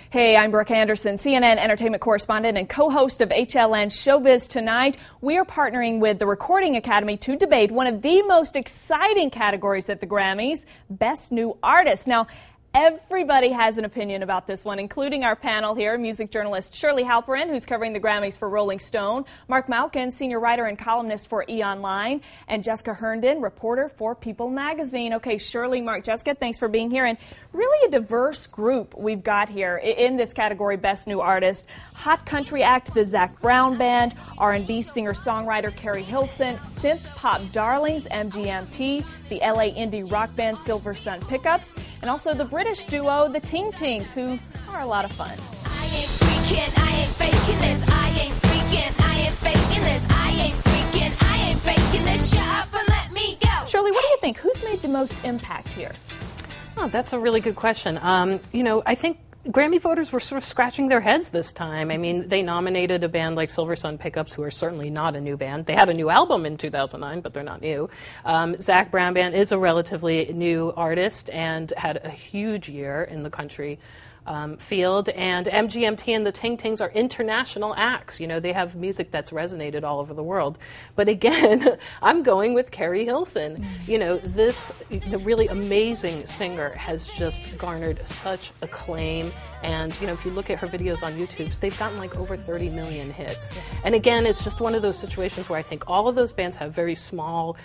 Hey, I'm Brooke Anderson, CNN entertainment correspondent and co-host of HLN Showbiz Tonight. We are partnering with the Recording Academy to debate one of the most exciting categories at the Grammys, Best New Artist. Now, everybody has an opinion about this one, including our panel here, music journalist Shirley Halperin, who's covering the Grammys for Rolling Stone, Mark Malkin, senior writer and columnist for E! Online, and Jessica Herndon, reporter for People Magazine. Okay, Shirley, Mark, Jessica, thanks for being here. And really a diverse group we've got here in this category, Best New Artist. Hot country act, the Zac Brown Band, R&B singer-songwriter Carrie Hilson, synth pop darlings, MGMT, the LA indie rock band Silver Sun Pickups, and also the British duo, the Ting Tings, who are a lot of fun. I ain't freaking, I ain't faking this. I ain't freaking, I ain't faking this. I ain't freaking, I ain't faking this. Shut up and let me go. Shirley, what do you think? Who's made the most impact here? Oh, that's a really good question. I think Grammy voters were sort of scratching their heads this time. I mean, they nominated a band like Silver Sun Pickups, who are certainly not a new band. They had a new album in 2009, but they're not new. Zac Brown Band is a relatively new artist and had a huge year in the country field. And MGMT and the Ting Tings are international acts. You know, they have music that's resonated all over the world. But again, I'm going with Carrie Hilson. You know, the really amazing singer has just garnered such acclaim. And, you know, if you look at her videos on YouTube, they've gotten like over 30 million hits. And again, it's just one of those situations where I think all of those bands have very sizable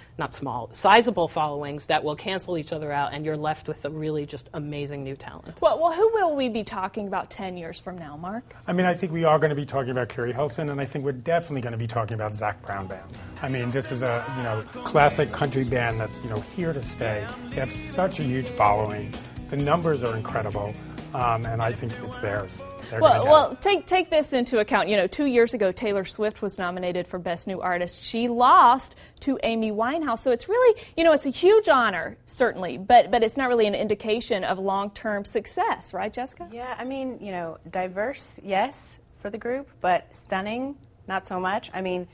followings that will cancel each other out, and you're left with a really just amazing new talent. Well, who will we be talking about 10 years from now, Mark? I mean, I think we are going to be talking about Carrie Hilson, and I think we're definitely going to be talking about Zac Brown Band. I mean, this is a, classic country band that's, here to stay. They have such a huge following. The numbers are incredible. And I think it's theirs. Well, take this into account. 2 years ago, Taylor Swift was nominated for Best New Artist. She lost to Amy Winehouse. So it's really, it's a huge honor, certainly, but it's not really an indication of long-term success, right, Jessica? Yeah, I mean, diverse, yes, for the group, but stunning, not so much. I mean,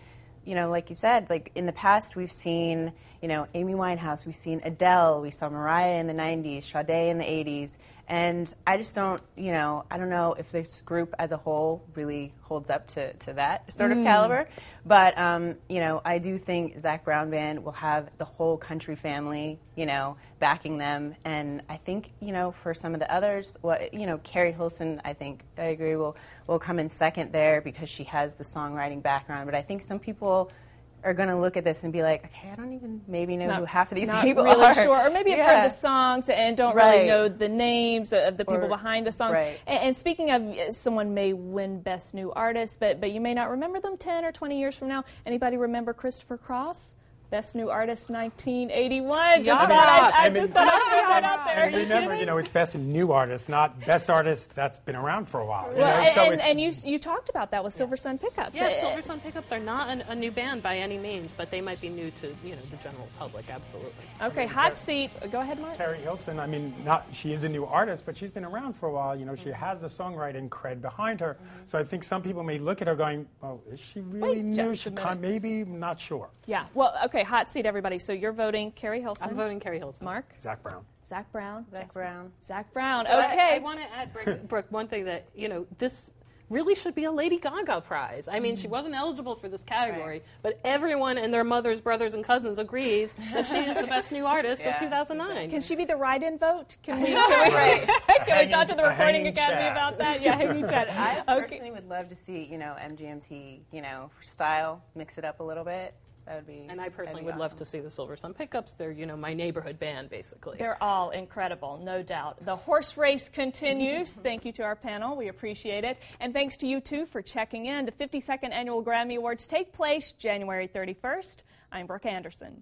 like you said, like in the past we've seen, Amy Winehouse, we've seen Adele, we saw Mariah in the 90s, Sade in the 80s, and I just don't, I don't know if this group as a whole really holds up to that sort of caliber, but, I do think Zac Brown Band will have the whole country family, backing them, and I think, for some of the others, Carrie Hilson, I agree, will come in second there because she has the songwriting background, but I think some people are going to look at this and be like, okay, I don't even maybe know who half of these people really are. Sure, or maybe have heard the songs and don't really know the names of the people behind the songs. Right. And speaking of, someone may win Best New Artist, but you may not remember them 10 or 20 years from now. Anybody remember Christopher Cross? Best New Artist 1981. I just thought I'd put that out there. And remember, it's Best New Artist, not Best Artist that's been around for a while. And you talked about that with Silver Sun Pickups. Yeah, Silver Sun Pickups are not a new band by any means, but they might be new to the general public, absolutely. Okay, hot seat. Go ahead, Mark. Carrie Hilson, she is a new artist, but she's been around for a while. She has the songwriting cred behind her. So I think some people may look at her going, oh, is she really new? Maybe, not sure. Yeah, well, okay, hot seat, everybody. So you're voting Carrie Hilson. I'm voting Carrie Hilson. Mark? Zac Brown. Zac Brown. Zac Brown. Zac Brown. Okay. I want to add, Brooke, one thing that, this really should be a Lady Gaga prize. I mean, she wasn't eligible for this category, but everyone and their mothers, brothers, and cousins agrees that she is the best new artist of 2009. Can she be the write-in vote? Can we talk to the Recording Academy about that? Yeah, hanging chat. I personally would love to see, MGMT, style, mix it up a little bit. That would be. And I personally would love to see the Silver Sun Pickups. They're, my neighborhood band, basically. They're all incredible, no doubt. The horse race continues. Thank you to our panel. We appreciate it. And thanks to you, too, for checking in. The 52nd Annual Grammy Awards take place January 31st. I'm Brooke Anderson.